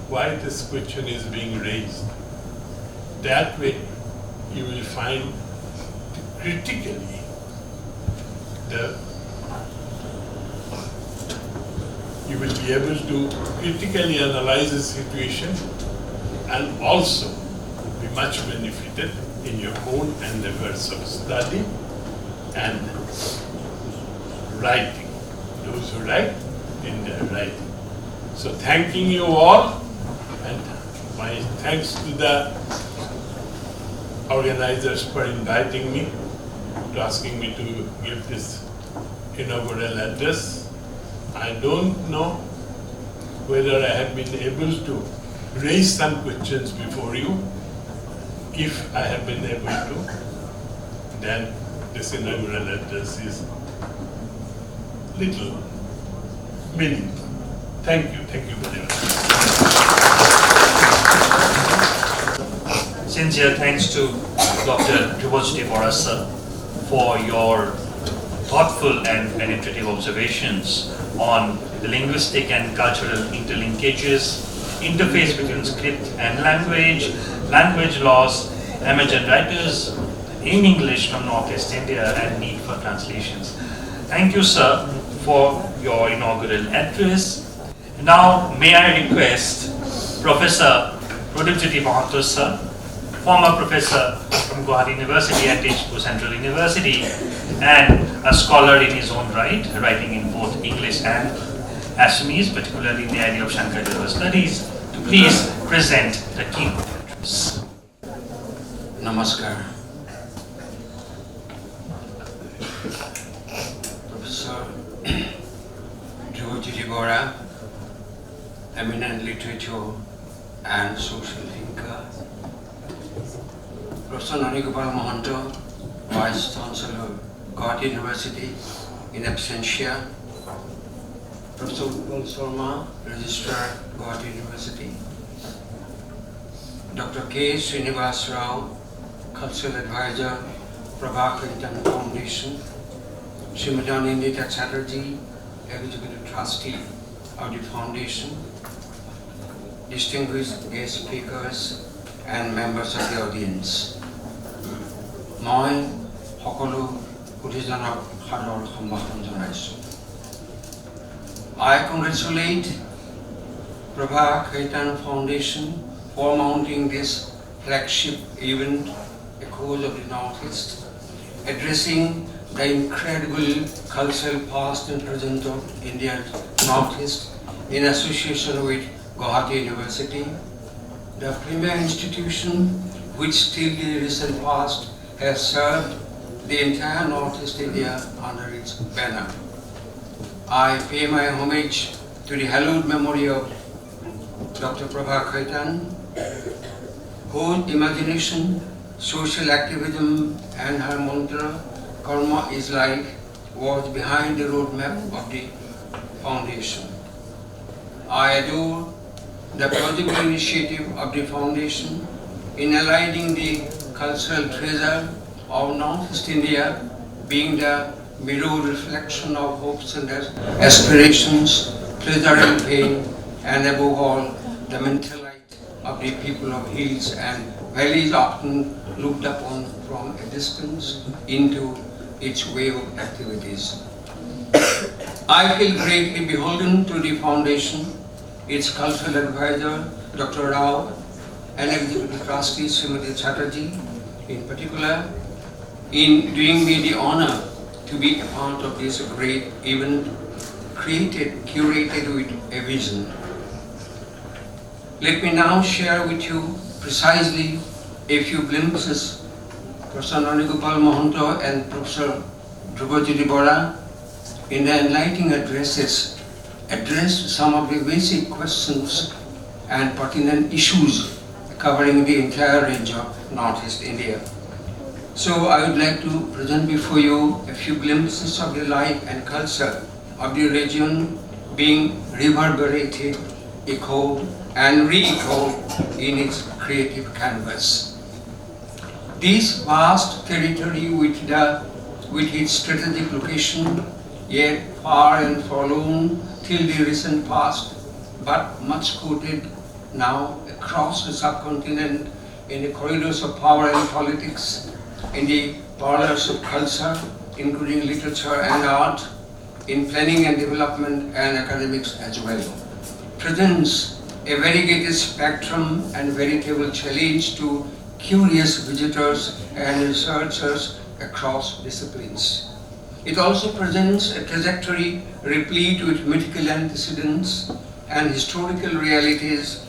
Why this question is being raised. That way you will find critically you will be able to critically analyze the situation and also be much benefited in your own endeavors of study and writing. Those who write in their writing. So thanking you all, and my thanks to the organizers for inviting me, to asking me to give this inaugural address. I don't know whether I have been able to raise some questions before you. If I have been able to, then this inaugural address is little meaningful. Thank you very much. Sincere thanks to Dr. Dhrubajyoti Bora sir for your thoughtful and penetrative observations on the linguistic and cultural interlinkages, interface between script and language, language loss, emergent writers in English from Northeast India, and need for translations. Thank you, sir, for your inaugural address. Now, may I request Professor Pradip Mahanta, sir, former professor from Guwahati University at Central University, and a scholar in his own right, writing in both English and Assamese, particularly in the area of Shankar studies, to please present the keynote address. Namaskar. Professor Dhrubajyoti Bora, eminent literature and social thinker. Professor Nani Gopal Mahanta, Vice Chancellor, Guwahati University, in absentia. Professor Utpal Sarma, Registrar, Guwahati University. Dr. K. Sreenivasarao, Cultural Advisor, Prabha Khaitan Foundation. Srimati Anindita Chatterjee, Executive Trustee of the Foundation. Distinguished guest speakers and members of the audience. মই সকলো প্ৰতিজনক সাদৰ সম্ভাষণ জনাইছো। I congratulate Prabha Khaitan Foundation for mounting this flagship event, Echoes of the Northeast, addressing the incredible cultural past and present of India's Northeast in association with Guwahati University, the premier institution which till the recent past has served the entire Northeast India under its banner. I pay my homage to the hallowed memory of Dr. Prabha Khaitan, whose imagination social activism, and her mantra, Karma is Life, was behind the roadmap of the foundation. I adore the plausible initiative of the foundation in aligning the cultural treasure of Northeast India, being the mirror reflection of hopes and aspirations, pleasure and pain, and above all, the mental light of the people of hills and valleys often looked upon from a distance into its way of activities. I feel greatly beholden to the foundation, its cultural advisor, Dr. Rao, and Executive Trustee, Srimati Chatterjee, in particular, in doing me the honor to be a part of this great event, curated with a vision. Let me now share with you precisely a few glimpses Professor Nani Gopal Mahanta and Professor Dhrubajyoti Bora in their enlightening addresses addressed some of the basic questions and pertinent issues covering the entire range of Northeast India. So I would like to present before you a few glimpses of the life and culture of the region being reverberated, echoed and re-echoed in its creative canvas. This vast territory with its strategic location, yet far and forlorn till the recent past, but much quoted now across the subcontinent in the corridors of power and politics, in the parlors of culture, including literature and art, in planning and development and academics as well, presents a variegated spectrum and veritable challenge to curious visitors and researchers across disciplines. It also presents a trajectory replete with mythical antecedents and historical realities,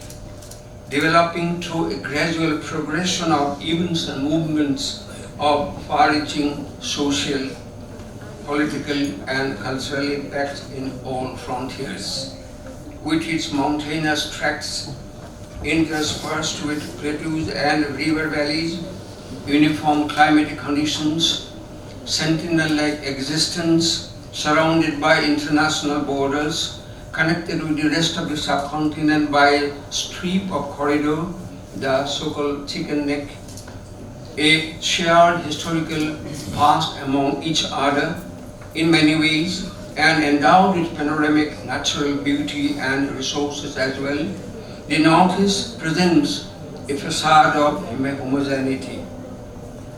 developing through a gradual progression of events and movements of far-reaching social, political and cultural impact in all frontiers. With its mountainous tracts interspersed with plateaus and river valleys, uniform climatic conditions, sentinel-like existence, surrounded by international borders, connected with the rest of the subcontinent by a strip of corridor, the so-called chicken neck, a shared historical past among each other in many ways, and endowed with panoramic natural beauty and resources as well, the Northeast presents a facade of homogeneity.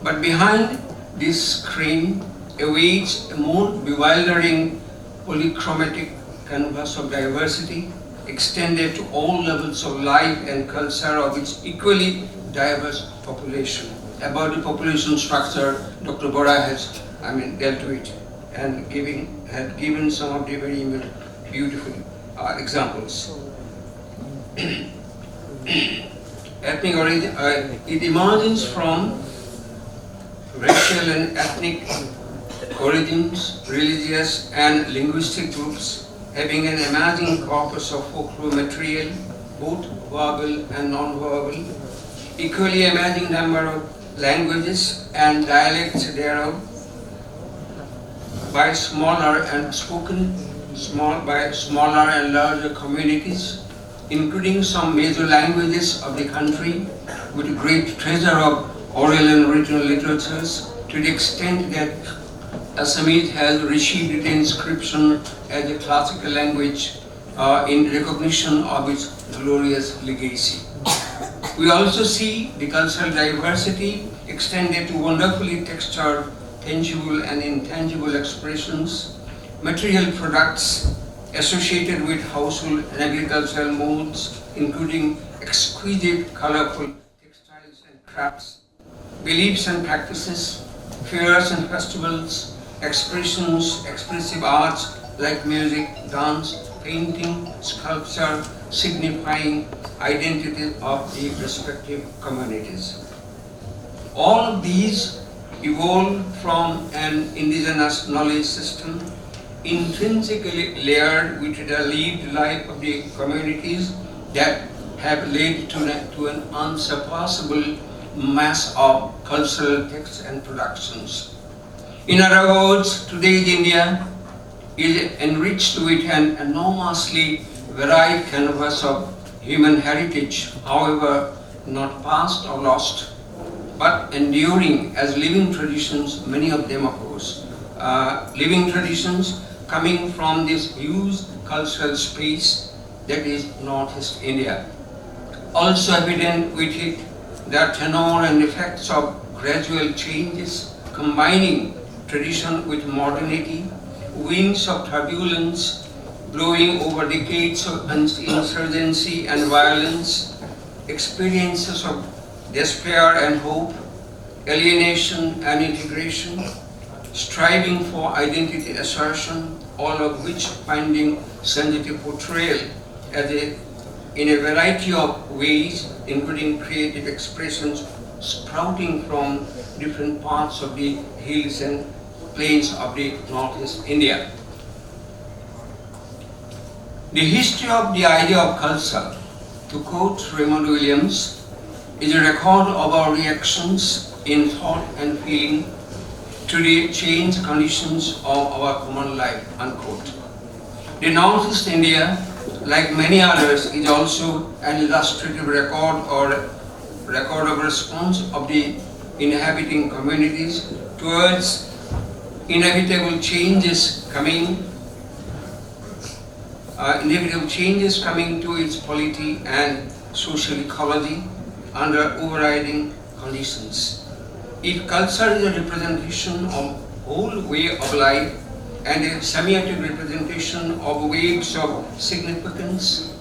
But behind this screen awaits a more bewildering polychromatic canvas of diversity extended to all levels of life and culture of its equally diverse population. About the population structure, Dr. Bora has dealt with and had given some of the very beautiful examples. Ethnic origin, it emerges from racial and ethnic origins, religious and linguistic groups, having an emerging corpus of folklore material, both verbal and non-verbal, equally emerging number of languages and dialects thereof, by smaller and larger communities, including some major languages of the country, with a great treasure of oral and written literatures, to the extent that Assamese has received the inscription as a classical language in recognition of its glorious legacy. We also see the cultural diversity extended to wonderfully textured, tangible and intangible expressions, material products associated with household and agricultural modes, including exquisite, colorful textiles and crafts, beliefs and practices, fairs and festivals, expressions, expressive arts like music, dance, painting, sculpture, signifying identity of the respective communities. All of these evolved from an indigenous knowledge system intrinsically layered with the lived life of the communities that have led to an unsurpassable mass of cultural texts and productions. In other words, today's India is enriched with an enormously varied canvas of human heritage, however not past or lost, but enduring as living traditions, many of them of course, living traditions coming from this huge cultural space that is Northeast India. Also evident with it the tenor and effects of gradual changes, combining tradition with modernity, winds of turbulence blowing over decades of insurgency and violence, experiences of despair and hope, alienation and integration, striving for identity assertion, all of which finding sensitive portrayal in a variety of ways, including creative expressions sprouting from different parts of the hills and plains of the Northeast India. The history of the idea of culture, to quote Raymond Williams, is a record of our reactions in thought and feeling to the changed conditions of our common life, unquote. The Northeast India, like many others, is also an illustrative record of response of the inhabiting communities towards inevitable changes coming to its polity and social ecology under overriding conditions. If culture is a representation of whole way of life and a semiotic representation of waves of significance,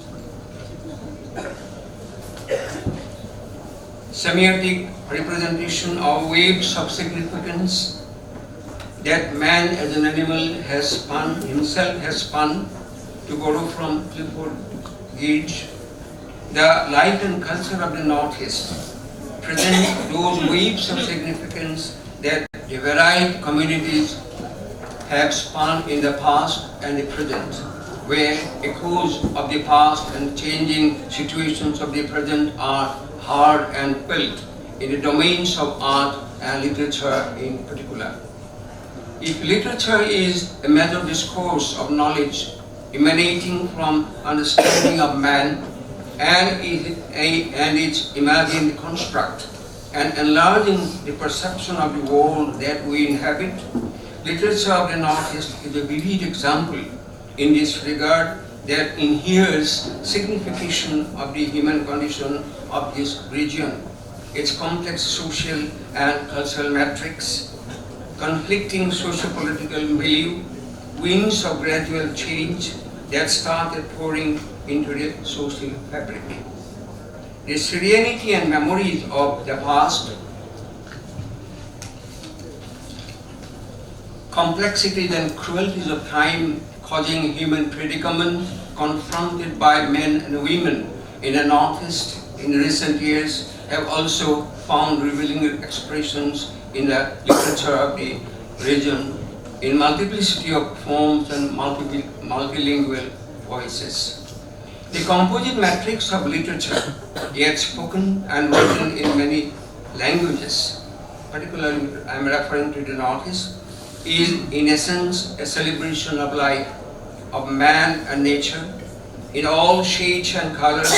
that man as an animal himself has spun, to borrow from Clifford Gage, the life and culture of the Northeast present those waves of significance that the varied communities have spun in the past and the present, where echoes of the past and changing situations of the present are heard and felt in the domains of art and literature in particular. If literature is a major discourse of knowledge emanating from understanding of man and its imagined construct and enlarging the perception of the world that we inhabit, literature of the Northeast is a vivid example in this regard that inheres signification of the human condition of this region, its complex social and cultural matrix, conflicting socio-political milieu, winds of gradual change that started pouring into the social fabric. The serenity and memories of the past, complexities and cruelties of time causing human predicament confronted by men and women in the Northeast in recent years have also found revealing expressions in the literature of the region in multiplicity of forms and multilingual voices. The composite matrix of literature, yet spoken and written in many languages, particularly I am referring to the Northeast, is in essence a celebration of life, of man and nature, in all shades and colors,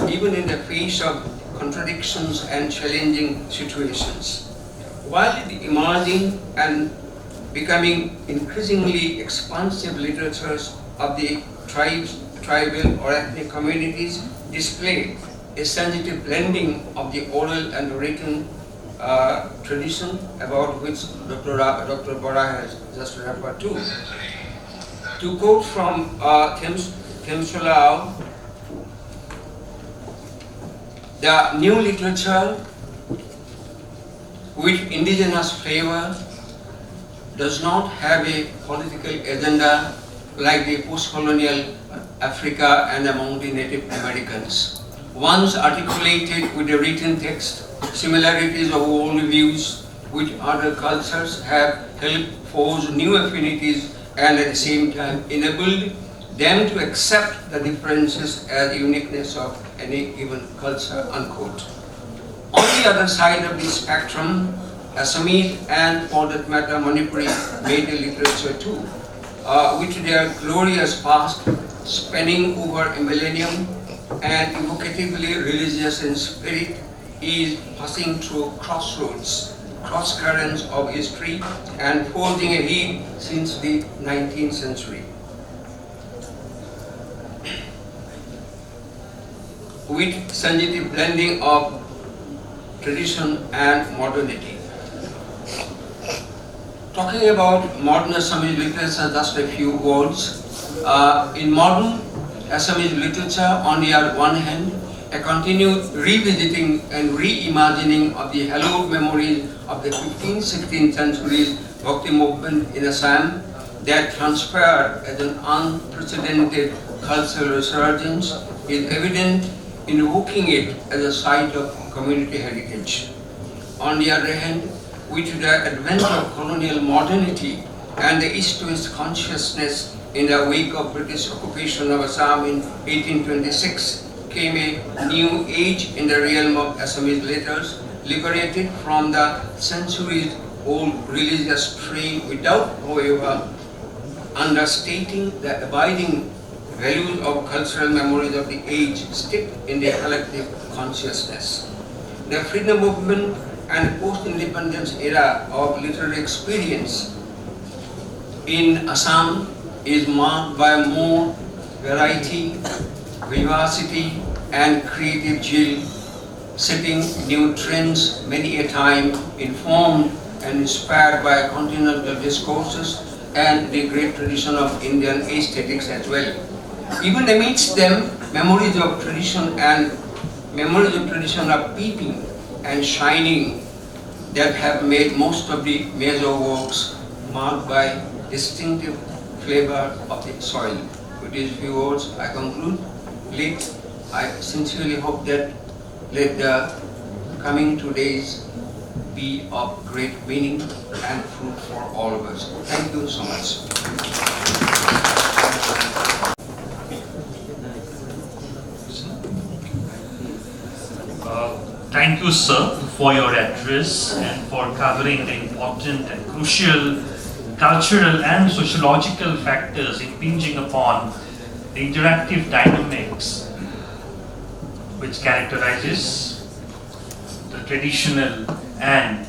even in the face of contradictions and challenging situations. While the emerging and becoming increasingly expansive literatures of the tribal or ethnic communities display a sensitive blending of the oral and written tradition about which Dr. Bora has just referred to. To quote from Chancellor, the new literature with indigenous flavor does not have a political agenda like the post-colonial Africa and among the Native Americans. Once articulated with the written text, similarities of old views with other cultures have helped forge new affinities and at the same time enabled them to accept the differences as uniqueness of any given culture, unquote. Only the other side of the spectrum, Assamese and for that matter Manipuri made a literature too, with their glorious past spanning over a millennium and evocatively religious in spirit, is passing through crossroads, cross currents of history and forging ahead since the 19th century. With sensitive blending of tradition and modernity. Talking about modern Assamese literature, just a few words. In modern Assamese literature, on the one hand, a continued revisiting and reimagining of the hallowed memories of the 15th, 16th centuries Bhakti movement in Assam that transpired as an unprecedented cultural resurgence is evident in evoking it as a site of community heritage. On the other hand, with the advent of colonial modernity and the East-West consciousness in the wake of British occupation of Assam in 1826, came a new age in the realm of Assamese letters, liberated from the centuries-old religious strain without, however, understating the abiding values of cultural memories of the age steeped in the collective consciousness. The freedom movement and post-independence era of literary experience in Assam is marked by more variety, vivacity and creative zeal, setting new trends many a time, informed and inspired by continental discourses and the great tradition of Indian aesthetics as well. Even amidst them, memories of tradition are peeping and shining that have made most of the major works marked by distinctive flavor of the soil. With these few words, I conclude. I sincerely hope that let the coming 2 days be of great meaning and fruit for all of us. Thank you so much. Thank you, sir, for your address and for covering the important and crucial cultural and sociological factors impinging upon the interactive dynamics which characterizes the traditional and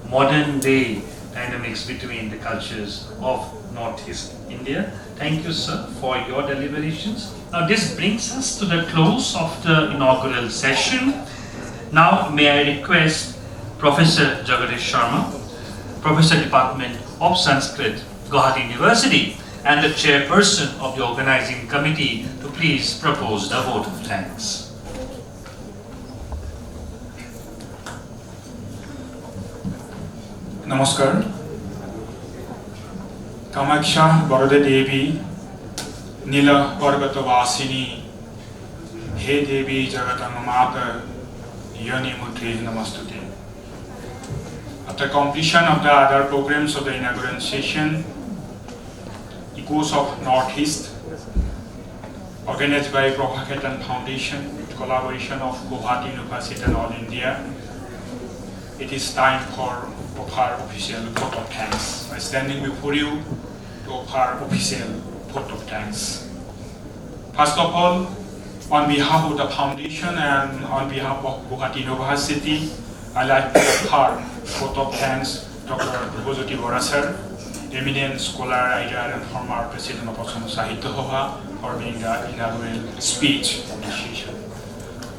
modern day dynamics between the cultures of Northeast India. Thank you, sir, for your deliberations. Now this brings us to the close of the inaugural session. Now may I request Professor Jagadish Sarma, Professor Department of Sanskrit, Guwahati University, and the chairperson of the organizing committee to please propose the vote of thanks. Namaskar. Kamaksha Varade Devi Nila Vargata Vasini He Devi Jagatama Mata Yoni Mutri Namastute. After completion of the other programs of the inaugural session, Echoes of Northeast, organized by Prabha Khaitan Foundation with collaboration of Guwahati University and All India, it is time for offer official vote of thanks. I am standing before you to offer official vote of thanks. First of all, on behalf of the foundation and on behalf of Guwahati University, I like to offer vote of thanks Dr. Dhrubajyoti Bora sir, eminent scholar, writer, and former president of Assam Sahitya Sabha, for being the inaugural speech of the session.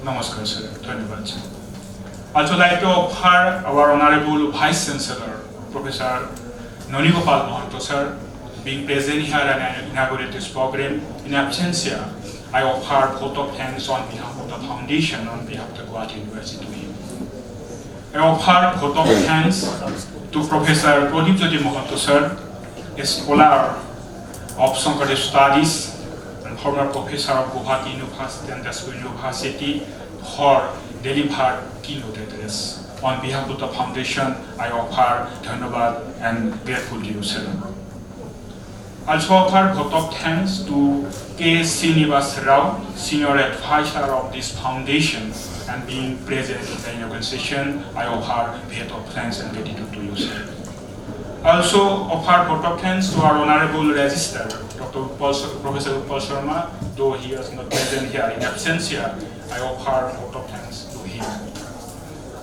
Namaskar sir, dhanyabad sir. Also like to offer our Honorable Vice Chancellor, Professor Nani Gopal Mahanta sir, being present here and inaugurate this program. In absentia, I offer vote of thanks on behalf of the foundation, on behalf of the Guwahati University to him. I offer vote of thanks to Professor Pradip sir, a scholar of Sanskrit studies and former professor of Guwahati University and Trustee University, for deliver keynote address. On behalf of the foundation, I offer dhanyabad and grateful to you, sir. Also offer vote of thanks to Sreenivasarao, senior advisor of this foundation and being present in the inaugural session. I offer vote of thanks and gratitude to you, sir. I also offer vote of thanks to our Honorable Registrar, Professor Utpal Sarma, though he is not present here in absentia. I offer vote of thanks to him.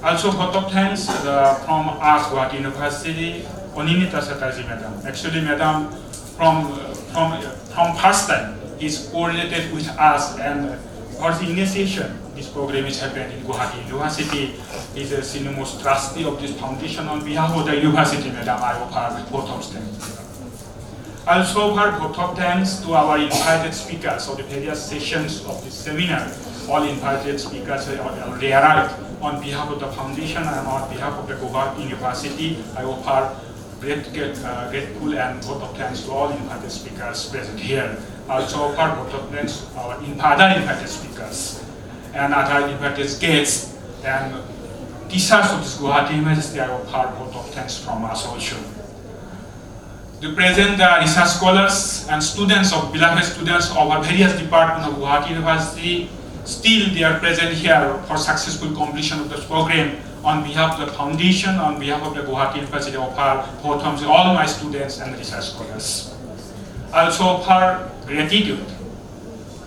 Also vote of thanks from us, Guwahati University, Anindita Chatterjee Madam. Actually, Madam, from first time, is coordinated with us, and for the initiation, this program is happened in Guwahati University. Is a senior trustee of this foundation. On behalf of the university, Madam, I offer vote of thanks. I also offer vote of thanks to our invited speakers of the various sessions of this seminar. All invited speakers already arrived. On behalf of the foundation and on behalf of the Guwahati University, I offer grateful and vote of thanks to all invited speakers present here. I also offer vote of thanks to our other invited speakers and other invited guests and teachers of this Guwahati University. I offer vote of thanks from us also. The present research scholars and students of beloved students of our various departments of Guwahati University, still they are present here for successful completion of this program. On behalf of the foundation, on behalf of the Guwahati University, I offer vote of to all my students and research scholars. I also offer gratitude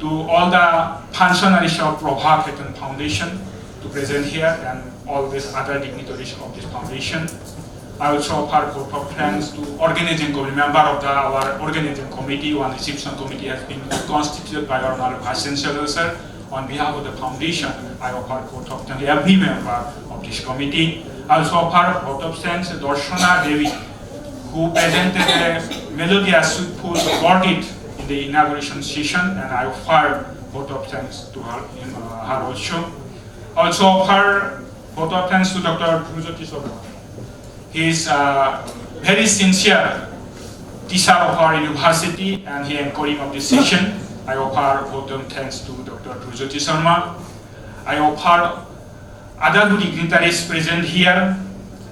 to all the functionaries of Prabha Khaitan Foundation to present here and all these other dignitaries of this foundation. I also offer vote of thanks to organizing committee, member of our organizing committee. One reception committee has been constituted by our Honorable Vice Chancellor, sir. On behalf of the foundation, I offer vote of thanks to every member of this committee. I also offer vote of thanks to Darshana Devi, who presented a melodious sweetful Borgeet in the inauguration session, and I offer vote of thanks to her also. I also offer vote of thanks to Dr. Dhrubajyoti. He is very sincere teacher of our university, and he anchoring of this session. I offer vote of thanks to Dr. Dhrubajyoti Sarma. I offer other good dignitaries present here,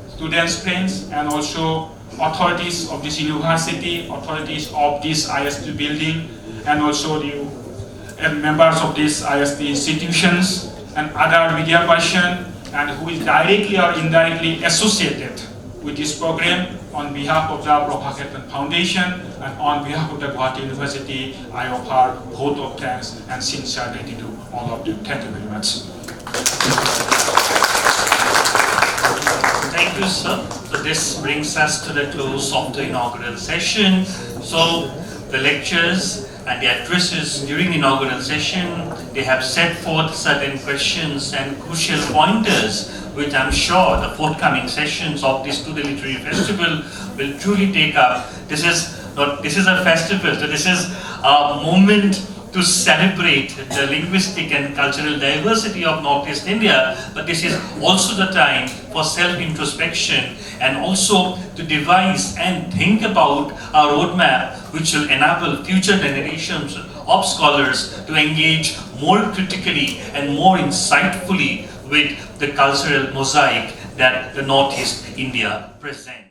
students, friends, and also authorities of this university, authorities of this ISD building, and also the members of these ISD institutions, and other media person, and who is directly or indirectly associated with this program. On behalf of the Prabha Khaitan Foundation and on behalf of the Guwahati University, I offer vote of thanks and sincere gratitude to all of you. Thank you very much. Thank you, sir. So this brings us to the close of the inaugural session. So the lectures and the addresses during the inaugural session, they have set forth certain questions and crucial pointers, which I'm sure the forthcoming sessions of this Today Literary Festival will truly take up. This is a festival, so this is a moment to celebrate the linguistic and cultural diversity of Northeast India, but this is also the time for self-introspection and also to devise and think about a roadmap which will enable future generations of scholars to engage more critically and more insightfully with the cultural mosaic that the Northeast India presents.